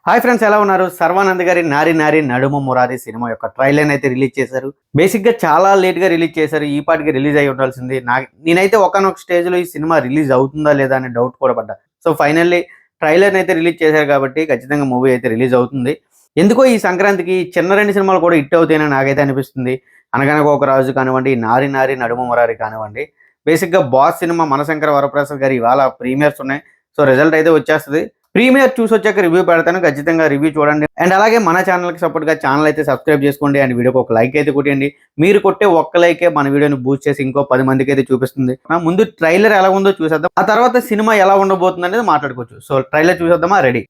Hi friends, ఎలా ఉన్నారు? సర్వానంద్ గారి నారి నారి నడుమ మురారి సినిమా యొక్క ట్రైలర్ అయితే రిలీజ్ చేశారు. బేసిక్ గా చాలా లేట్ గా రిలీజ్ చేశారు. ఈ పాటికి రిలీజ్ అయి ఉండాల్సింది. నేనైతే ఒకనొక స్టేజ్ లో ఈ సినిమా రిలీజ్ అవుతుందా లేదా అనే డౌట్ కూడా పడ్డా. సో ఫైనల్లీ ట్రైలర్ అయితే రిలీజ్ చేశారు కాబట్టి ఖచ్చితంగా మూవీ అయితే రిలీజ్ అవుతుంది. ఎందుకో ఈ సంక్రాంతికి చిన్న రెండు సినిమాలు కూడా హిట్ అవుతాయని నాకైతే అనిపిస్తుంది. అనగనగా ఒక రాజు కానివ్వండి, నారి నారి నడుమ మురారి కానివ్వండి. బేసిక్ గా బాస్ సినిమా మనశంకర వరప్రసాద్ గారి ఇవాళ ప్రీమియర్స్ ఉన్నాయి. సో రిజల్ట్ అయితే వచ్చేస్తుంది. ప్రీమియర్ చూసి వచ్చాక రివ్యూ పెడతాను, ఖచ్చితంగా రివ్యూ చూడండి. అండ్ అలాగే మన ఛానల్కి సపోర్ట్గా ఛానల్ అయితే సబ్స్క్రైబ్ చేసుకోండి. అండ్ వీడియోకి ఒక లైక్ అయితే కొట్టండి. మీరు కొట్టే ఒక్క లైకే మన వీడియోని బూస్ట్ చేసి ఇంకో 10 మందికి అయితే చూపిస్తుంది. ముందు ట్రైలర్ ఎలా ఉందో చూసేద్దాం, ఆ తర్వాత సినిమా ఎలా ఉండబోతుంది అనేది మాట్లాడుకోవచ్చు. సో ట్రైలర్ చూసేద్దామా? రెడీ.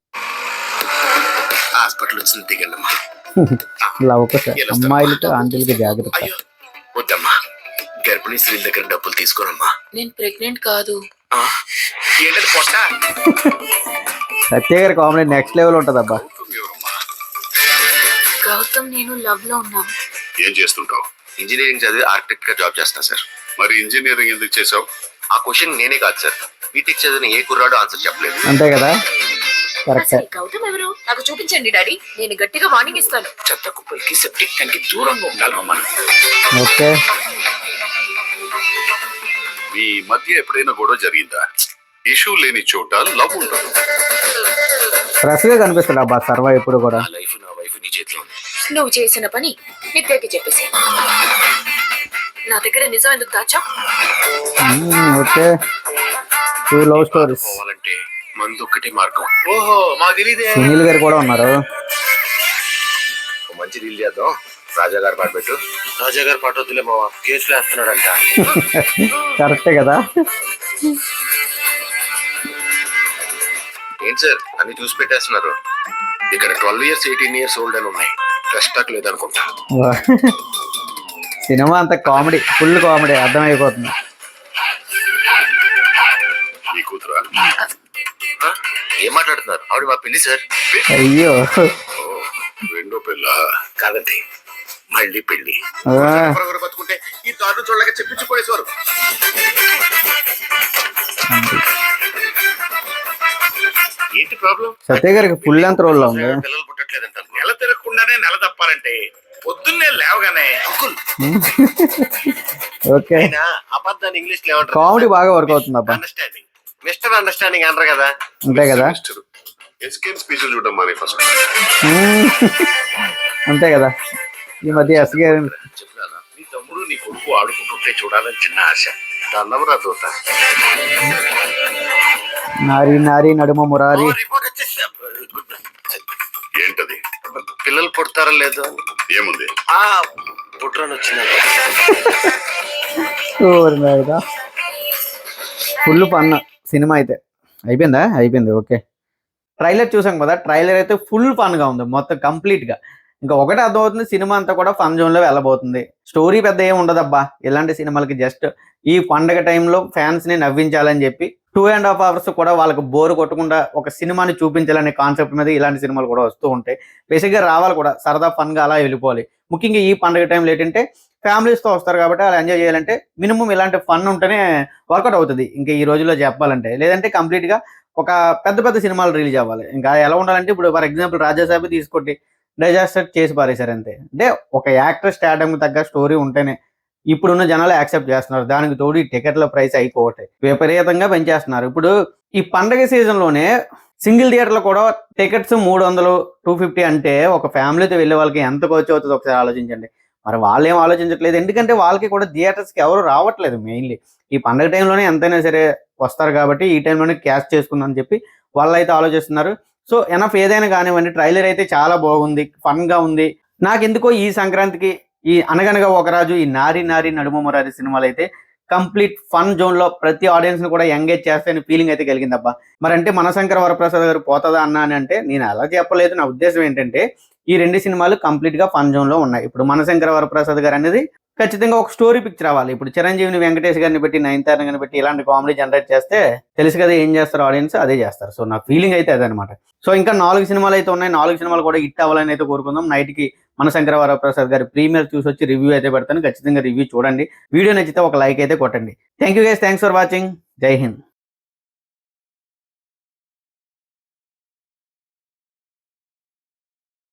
ఇలా ఒకసారి అమ్మాయిలతో ఆంటీలకి జాగ్రత్త. గర్భిణీ స్త్రీల దగ్గర డబ్బులు తీసుకోనమ్మా. నేను ప్రెగ్నెంట్ కాదు. సత్య గారి కామెడీ నెక్స్ట్ లెవెల్ ఉంటుంది అబ్బా. గౌతమ్, నేను లవ్ లో ఉన్నాను. ఏం చేస్తుంటావు? ఇంజనీరింగ్ చదివి ఆర్కిటెక్ట్ గా జాబ్ చేస్తా సార్. మరి ఇంజనీరింగ్ ఎందుకు చేసావు? ఆ క్వశ్చన్ నేనే కాదు సార్, బీటెక్ చదివిన ఏ కుర్రాడు ఆన్సర్ చెప్పలేదు. అంతే కదా, కరెక్ట్. గౌతమ్ ఎవరు? నాకు చూపించండి డాడీ, నేను గట్టిగా వార్నింగ్ ఇస్తాను. చెత్త కుప్పలకి సెప్టిక్ ట్యాంక్ కి దూరంగా ఉండాలమ్మా. ఓకే, మీ మధ్య ఎప్పుడైనా గొడవ జరిగిందా? ఇష్యూ లేని చోట లవ్ ఉంటుంది. ఫ్రెష్ గా కనిపిస్తాడు అబ్బా సర్వా ఇప్పుడు కూడా. లైఫ్ నా వైఫ్ నీ చేతిలో ఉంది. నువ్వు చేసిన పని నిత్యకి చెప్పేసి నా దగ్గర నిజం ఎందుకు దాచా? Okay, two love stories. పోవాలంటే మందు ఒక్కటే మార్గం. ఓహో, మాకు తెలియదే. సునీల్ గారు కూడా ఉన్నారు. మంచి డీల్ చేద్దాం. రాజా గారు పాట పెట్టు. రాజా గారు పాట వద్దులే మావా, కేసులు వేస్తున్నాడంట. కరెక్టే కదా. ఏంటి సార్ అన్ని చూసి పెట్టేస్తున్నారు? ఇక్కడ 12 years 18 years ఓల్డ్ అని ఉన్నాయి. స్టాక్ లేదనుకుంటా. సినిమా అంత కామెడీ, ఫుల్ కామెడీ, అర్థమైపోతుంది. ఈ కూతురా? ఏం మాట్లాడుతున్నారు? ఆవిడ మా పెళ్లి సార్. అయ్యో, రెండో పెళ్ళ కాదండి, మళ్ళీ పెళ్లి. బతుకుంటే ఈ తాడు చూడలేక చెప్పించుకోలేసేవారు. ఏంటి ప్రాబ్లం? సత్య గారికి ఫుల్ లెంత్ రోల్ లో ఉంది. పిల్లలు పుట్టట్లేదంట. నెల తిరగకుండానే నెల తప్పాలంటే పొద్దున్నే లేవగానే అంకుల్. ఓకే, అబద్ధాన్ని ఇంగ్లీష్ లో ఏమంటారు? కామెడీ బాగా వర్క్ అవుతుంది అబ్బా. అండర్స్టాండింగ్, మిస్టర్ అండర్స్టాండింగ్ అంటారు కదా. అంతే కదా, ఎస్కేప్ స్పీచ్ చూడడం మానే ఫస్ట్. అంతే కదా. ఈ మధ్య ఎస్ గారు చెప్పానా, నీ తమ్ముడు నీ కొడుకు ఆడుకుంటుంటే చూడాలని చిన్న ఆశ. దాన్నవరా దోత. నారి నారి నడుమ మురారి. ఏంటది? పిల్లలు పుడతారా లేదు? ఏముంది? పుట్రని వచ్చింది. ఫుల్ ఫన్ సినిమా అయితే. అయిపోయిందా? అయిపోయింది. ఓకే, ట్రైలర్ చూసాం కదా. ట్రైలర్ అయితే ఫుల్ ఫన్ గా ఉంది మొత్తం కంప్లీట్ గా. ఇంకా ఒకటే అర్థమవుతుంది, సినిమా అంతా కూడా ఫన్ జోన్ లో వెళ్ళబోతుంది. స్టోరీ పెద్ద ఏమి ఉండదబ్బా ఇలాంటి సినిమాలకి. జస్ట్ ఈ పండగ టైంలో ఫ్యాన్స్ ని నవ్వించాలని చెప్పి 2.5 hours కూడా వాళ్ళకి బోర్ కొట్టకుండా ఒక సినిమాని చూపించాలనే కాన్సెప్ట్ మీద ఇలాంటి సినిమాలు కూడా వస్తూ ఉంటాయి. బేసిక్గా రావాలి కూడా, సరదా ఫన్ గా అలా వెళ్ళిపోవాలి. ముఖ్యంగా ఈ పండుగ టైంలో ఏంటంటే ఫ్యామిలీస్ తో వస్తారు కాబట్టి అలా ఎంజాయ్ చేయాలంటే మినిమం ఇలాంటి ఫన్ ఉంటేనే వర్కౌట్ అవుతుంది. ఇంకా ఈ రోజుల్లో చెప్పాలంటే, లేదంటే కంప్లీట్ గా ఒక పెద్ద పెద్ద సినిమాలు రిలీజ్ అవ్వాలి. ఇంకా ఎలా ఉండాలంటే, ఇప్పుడు ఫర్ ఎగ్జాంపుల్ రాజాసాబి తీసుకోండి, డిజాస్టర్ చేసి పారేశారు అంతే. అంటే ఒక యాక్టర్ స్టార్డమ్ తగ్గ స్టోరీ ఉంటేనే ఇప్పుడున్న జనాలు యాక్సెప్ట్ చేస్తున్నారు. దానికి తోడు ఈ టికెట్ల ప్రైస్ అయిపోతాయి, విపరీతంగా పెంచేస్తున్నారు. ఇప్పుడు ఈ పండగ సీజన్ లోనే సింగిల్ థియేటర్లో కూడా టికెట్స్ 300, 250 అంటే ఒక ఫ్యామిలీతో వెళ్ళే వాళ్ళకి ఎంత ఖర్చు అవుతుందో ఒకసారి ఆలోచించండి. మరి వాళ్ళు ఏం ఆలోచించట్లేదు, ఎందుకంటే వాళ్ళకి కూడా థియేటర్స్కి ఎవరు రావట్లేదు. మెయిన్లీ ఈ పండగ టైంలోనే ఎంతైనా సరే వస్తారు కాబట్టి ఈ టైంలోనే క్యాష్ చేసుకుందని చెప్పి వాళ్ళు అయితే ఆలోచిస్తున్నారు. సో ఎనఫ్ ఏదైనా కానివ్వండి, ట్రైలర్ అయితే చాలా బాగుంది, ఫన్ గా ఉంది. నాకెందుకో ఈ సంక్రాంతికి ఈ అనగనగా ఒక రాజు, ఈ నారి నారి నడుమ మురారి సినిమాలు అయితే కంప్లీట్ ఫన్ జోన్ లో ప్రతి ఆడియన్స్ ని కూడా ఎంగేజ్ చేస్తాయని ఫీలింగ్ అయితే కలిగిందబ్బా. మరి అంటే మనశంకర వరప్రసాద్ గారు పోతుందా అన్నా అని అంటే నేను అలా చెప్పలేదు. నా ఉద్దేశం ఏంటంటే ఈ రెండు సినిమాలు కంప్లీట్ గా ఫన్ జోన్ లో ఉన్నాయి. ఇప్పుడు మనశంకర వరప్రసాద్ గారు అనేది ఖచ్చితంగా ఒక స్టోరీ పిక్చర్ అవ్వాలి. ఇప్పుడు చిరంజీవిని వెంకటేష్ గారిని పెట్టి, నయనతారని పెట్టి ఇలాంటి కామెడీ జనరేట్ చేస్తే తెలుసు కదా ఏం చేస్తారు ఆడియన్స్, అదే చేస్తారు. సో నా ఫీలింగ్ అయితే అదనమాట. సో ఇంకా 4 సినిమాలు అయితే ఉన్నాయి. 4 సినిమాలు కూడా హిట్ అవ్వాలని అయితే కోరుకుందాం. నైట్ కి మనశంకర వరప్రసాద్ గారి ప్రీమియర్ చూసి వచ్చి రివ్యూ అయితే పెడతాను. ఖచ్చితంగా రివ్యూ చూడండి. వీడియో నచ్చితే ఒక లైక్ అయితే కొట్టండి. Thank you guys, thanks for watching. జై హింద్.